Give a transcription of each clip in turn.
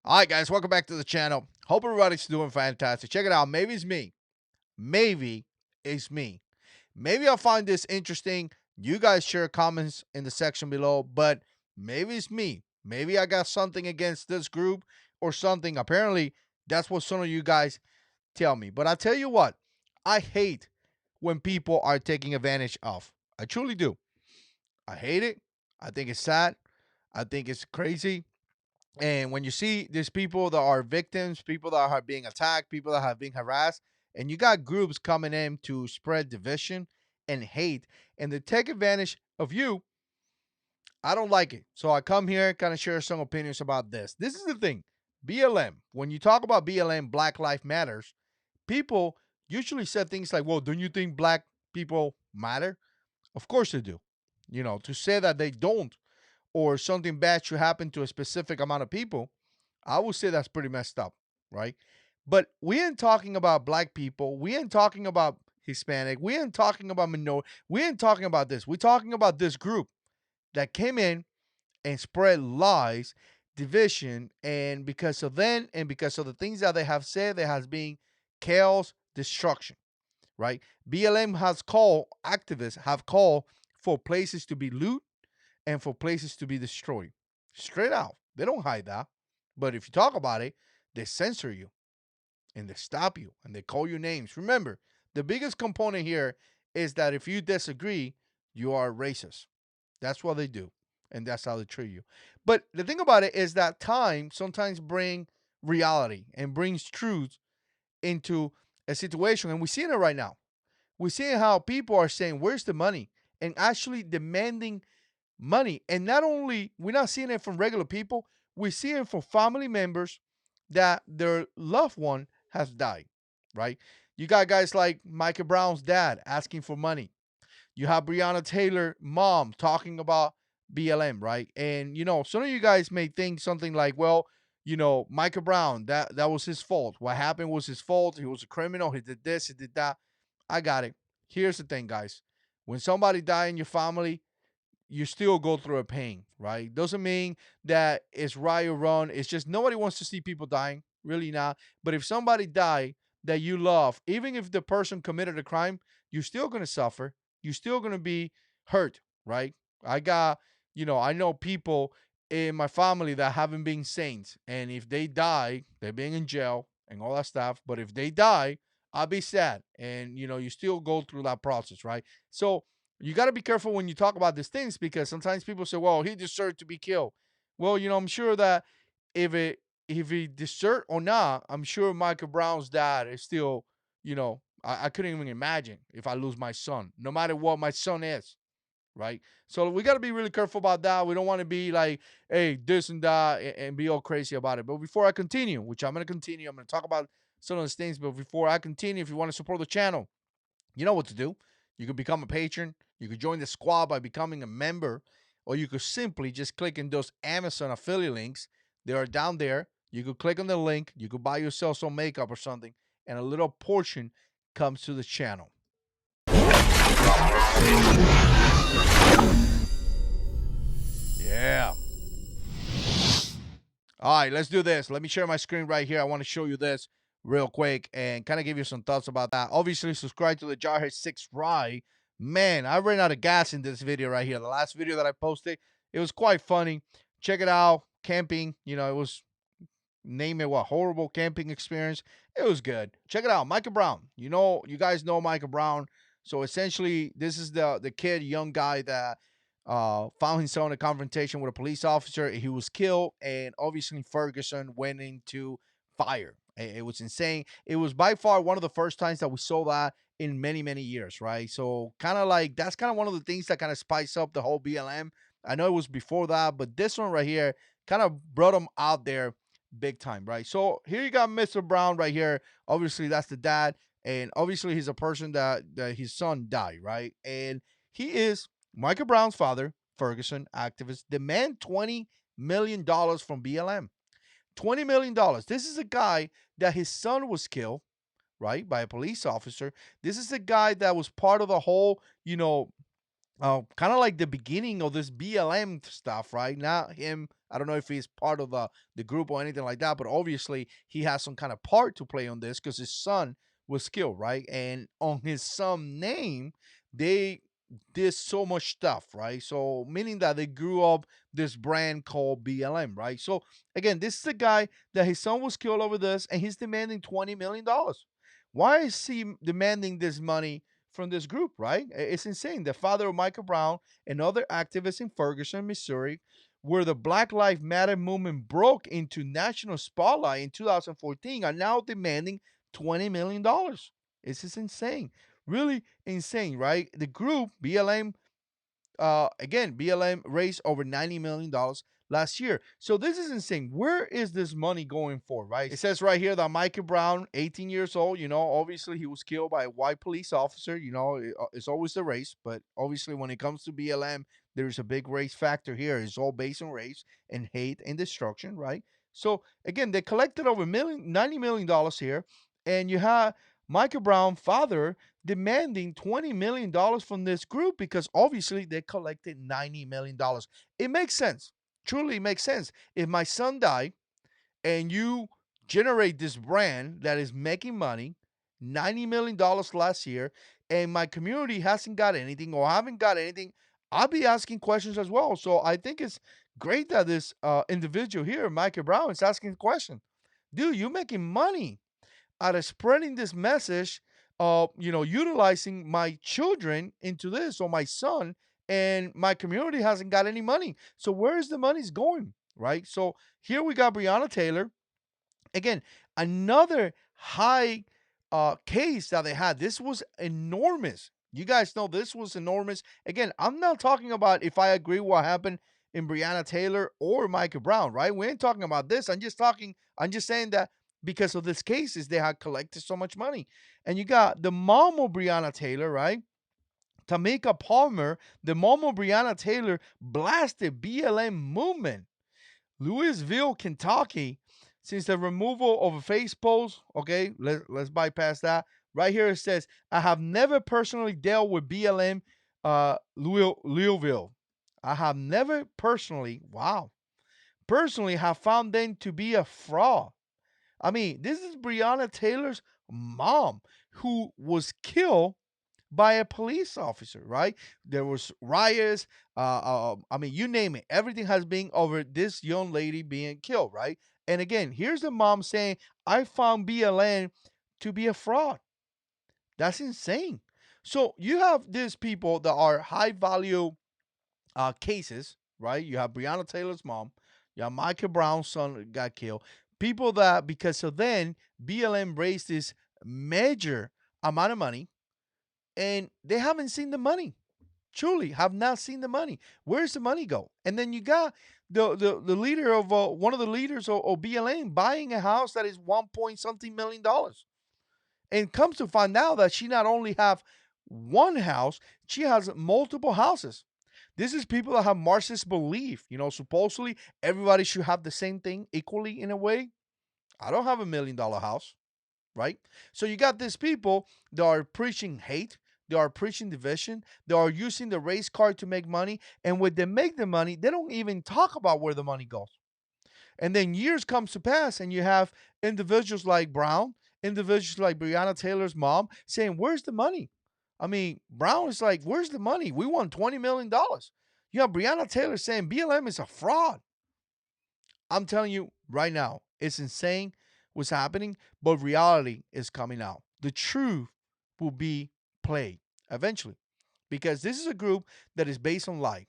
All right, guys, welcome back to the channel. Hope everybody's doing fantastic. Check it out. Maybe it's me. Maybe it's me. Maybe I'll find this interesting. You guys share comments in the section below, but maybe it's me. Maybe I got something against this group or something. Apparently, that's what some of you guys tell me. But I tell you what, I hate when people are taking advantage of. I truly do. I hate it. I think it's sad. I think it's crazy. And when you see these people that are victims, people that are being attacked, people that have been harassed, and you got groups coming in to spread division and hate, and they take advantage of you, I don't like it. So I come here, kind of share some opinions about this. This is the thing. BLM, when you talk about BLM, Black Lives Matters, people usually say things like, well, don't you think black people matter? Of course they do. To say that they don't or something bad should happen to a specific amount of people, I would say that's pretty messed up, right? But we ain't talking about black people. We ain't talking about Hispanic. We ain't talking about minority. We ain't talking about this. We're talking about this group that came in and spread lies, division, and because of then and because of the things that they have said, there has been chaos, destruction, right? BLM has called, activists have called for places to be loot and for places to be destroyed. Straight out. They don't hide that. But if you talk about it, they censor you and they stop you and they call you names. Remember, the biggest component here is that if you disagree, you are racist. That's what they do. And that's how they treat you. But the thing about it is that time sometimes brings reality and brings truth into a situation. And we're seeing it right now. We're seeing how people are saying, where's the money? And actually demanding money. And not only we're not seeing it from regular people, we're seeing it from family members that their loved one has died, right? You got guys like Micah Brown's dad asking for money. You have Breonna Taylor mom talking about BLM, right? And some of you guys may think something like, well, Micah Brown, that was his fault. What happened was his fault. He was a criminal. He did this, he did that. I got it. Here's the thing, guys. When somebody die in your family, you still go through a pain, right? Doesn't mean that it's right or wrong. It's just nobody wants to see people dying, really not. But if somebody die that you love, even if the person committed a crime, you're still gonna suffer. You're still gonna be hurt, right? I got, I know people in my family that haven't been saints, and if they die, they're being in jail and all that stuff. But if they die, I'll be sad, and you still go through that process, right? So you got to be careful when you talk about these things because sometimes people say, "Well, he deserved to be killed." Well, I'm sure that if it if he deserved or not, I'm sure Michael Brown's dad is still, I couldn't even imagine if I lose my son, no matter what my son is, right? So we got to be really careful about that. We don't want to be like, "Hey, this and that," and be all crazy about it. But before I continue, which I'm going to continue, I'm going to talk about some of those things. But before I continue, if you want to support the channel, you know what to do. You could become a patron. You could join the squad by becoming a member, or you could simply just click in those Amazon affiliate links. They are down there. You could click on the link. You could buy yourself some makeup or something, and a little portion comes to the channel. Yeah. All right, let's do this. Let me share my screen right here. I want to show you this real quick and kind of give you some thoughts about that. Obviously, subscribe to the Jarhead 6 Rye. Man, I ran out of gas in this video right here. The last video that I posted, it was quite funny. Check it out. Camping, it was, name it what, horrible camping experience. It was good. Check it out. Micah Brown. You guys know Micah Brown. So essentially, this is the kid, young guy that found himself in a confrontation with a police officer. He was killed, and obviously Ferguson went into fire. It was insane. It was by far one of the first times that we saw that in many, many years, right? So kind of like that's kind of one of the things that kind of spice up the whole BLM. I know it was before that, but this one right here kind of brought them out there big time, right? So here you got Mr. Brown right here. Obviously, that's the dad, and obviously he's a person that his son died, right? And he is Michael Brown's father, Ferguson, activist, demand $20 million from BLM. $20 million. This is a guy that his son was killed, right, by a police officer. This is a guy that was part of the whole, kind of like the beginning of this BLM stuff, right? Not him. I don't know if he's part of the group or anything like that, but obviously he has some kind of part to play on this because his son was killed, right? And on his son name, they did so much stuff, right? So meaning that they grew up this brand called BLM, right? So again, this is the guy that his son was killed over this, and he's demanding $20 million. Why is he demanding this money from this group, right? It's insane. The father of Michael Brown and other activists in Ferguson, Missouri, where the Black Lives Matter movement broke into national spotlight in 2014, are now demanding $20 million. This is insane. Really insane, right? The group, BLM, again, BLM raised over $90 million last year. So this is insane. Where is this money going for, right? It says right here that Michael Brown, 18 years old, obviously he was killed by a white police officer. It's always the race, but obviously when it comes to BLM, there's a big race factor here. It's all based on race and hate and destruction, right? So again, they collected over $90 million here, and you have Michael Brown father demanding $20 million from this group because obviously they collected $90 million. It makes sense. Truly makes sense. If my son died and you generate this brand that is making money, $90 million last year, and my community hasn't got anything or haven't got anything, I'll be asking questions as well. So I think it's great that this individual here, Michael Brown, is asking the question. Dude, you're making money out of spreading this message of utilizing my children into this, or my son, and my community hasn't got any money. So where is the money's going, right? So here we got Breonna Taylor. Again, another high case that they had. This was enormous. You guys know this was enormous. Again, I'm not talking about if I agree what happened in Breonna Taylor or Michael Brown, right? We ain't talking about this. I'm just saying that because of these cases, they had collected so much money. And you got the mom of Breonna Taylor, right? Tamika Palmer, the mom of Breonna Taylor, blasted BLM movement. Louisville, Kentucky, since the removal of a face post, okay, let's bypass that. Right here it says, I have never personally dealt with BLM Louisville. I have never personally, wow, personally have found them to be a fraud. I mean, this is Breonna Taylor's mom who was killed by a police officer, right? There was riots. I mean, you name it. Everything has been over this young lady being killed, right? And again, here's the mom saying, I found BLN to be a fraud. That's insane. So you have these people that are high value cases, right? You have Breonna Taylor's mom. You have Michael Brown's son got killed. People that, because of then, BLM raised this major amount of money, and they haven't seen the money. Truly, have not seen the money. Where's the money go? And then you got the leader of one of the leaders of BLM buying a house that is 1 point something million, and comes to find out that she not only have one house, she has multiple houses. This is people that have Marxist belief. Supposedly everybody should have the same thing equally in a way. I don't have $1 million house, right? So you got these people that are preaching hate, they are preaching division, they are using the race card to make money, and when they make the money, they don't even talk about where the money goes. And then years comes to pass, and you have individuals like Brown, individuals like Breonna Taylor's mom saying, "Where's the money?" I mean, Brown is like, "Where's the money? We won $20 million." You have Breonna Taylor saying BLM is a fraud. I'm telling you right now, it's insane what's happening, but reality is coming out. The truth will be played eventually, because this is a group that is based on lie.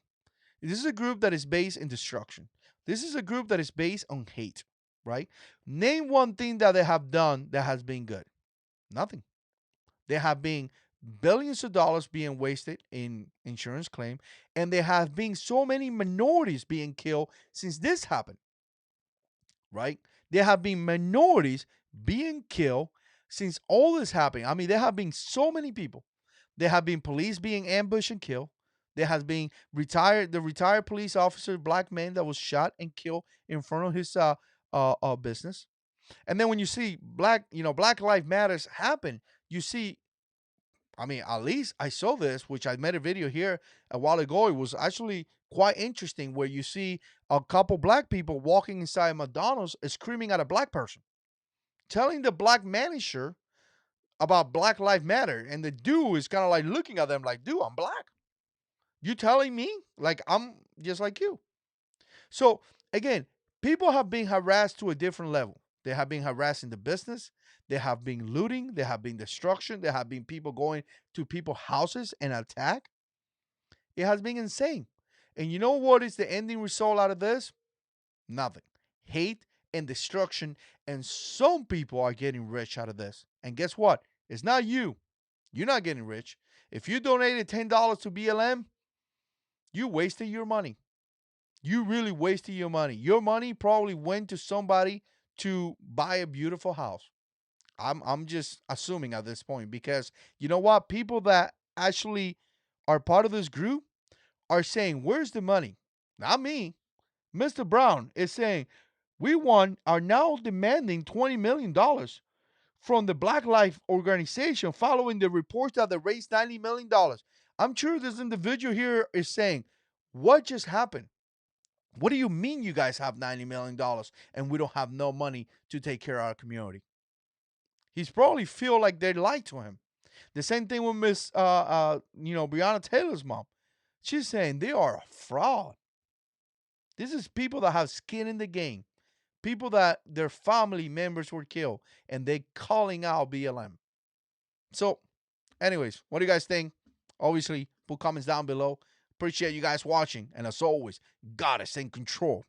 This is a group that is based in destruction. This is a group that is based on hate, right? Name one thing that they have done that has been good. Nothing. There have been billions of dollars being wasted in insurance claim, and there have been so many minorities being killed since this happened, right? There have been minorities being killed since all this happened. I mean, there have been so many people. There have been police being ambushed and killed. There has been the retired police officer, black man that was shot and killed in front of his business. And then when you see Black Lives Matters happen, you see I mean, at least I saw this, which I made a video here a while ago. It was actually quite interesting where you see a couple black people walking inside McDonald's screaming at a black person, telling the black manager about Black Lives Matter. And the dude is kind of like looking at them like, dude, I'm black. You telling me like I'm just like you? So again, people have been harassed to a different level. They have been harassed in the business. They have been looting. There have been destruction. There have been people going to people's houses and attack. It has been insane. And you know what is the ending result out of this? Nothing. Hate and destruction. And some people are getting rich out of this. And guess what? It's not you. You're not getting rich. If you donated $10 to BLM, you wasted your money. You really wasted your money. Your money probably went to somebody to buy a beautiful house. I'm just assuming at this point because you know what? People that actually are part of this group are saying, "Where's the money?" Not me. Mr. Brown is saying, "We are now demanding $20 million from the Black Life Organization following the reports that they raised $90 million." I'm sure this individual here is saying, "What just happened? What do you mean you guys have $90 million and we don't have no money to take care of our community?" He's probably feel like they lied to him. The same thing with Miss Breonna Taylor's mom. She's saying they are a fraud. This is people that have skin in the game. People that their family members were killed and they calling out BLM. So, anyways, what do you guys think? Obviously, put comments down below. Appreciate you guys watching. And as always, God is in control.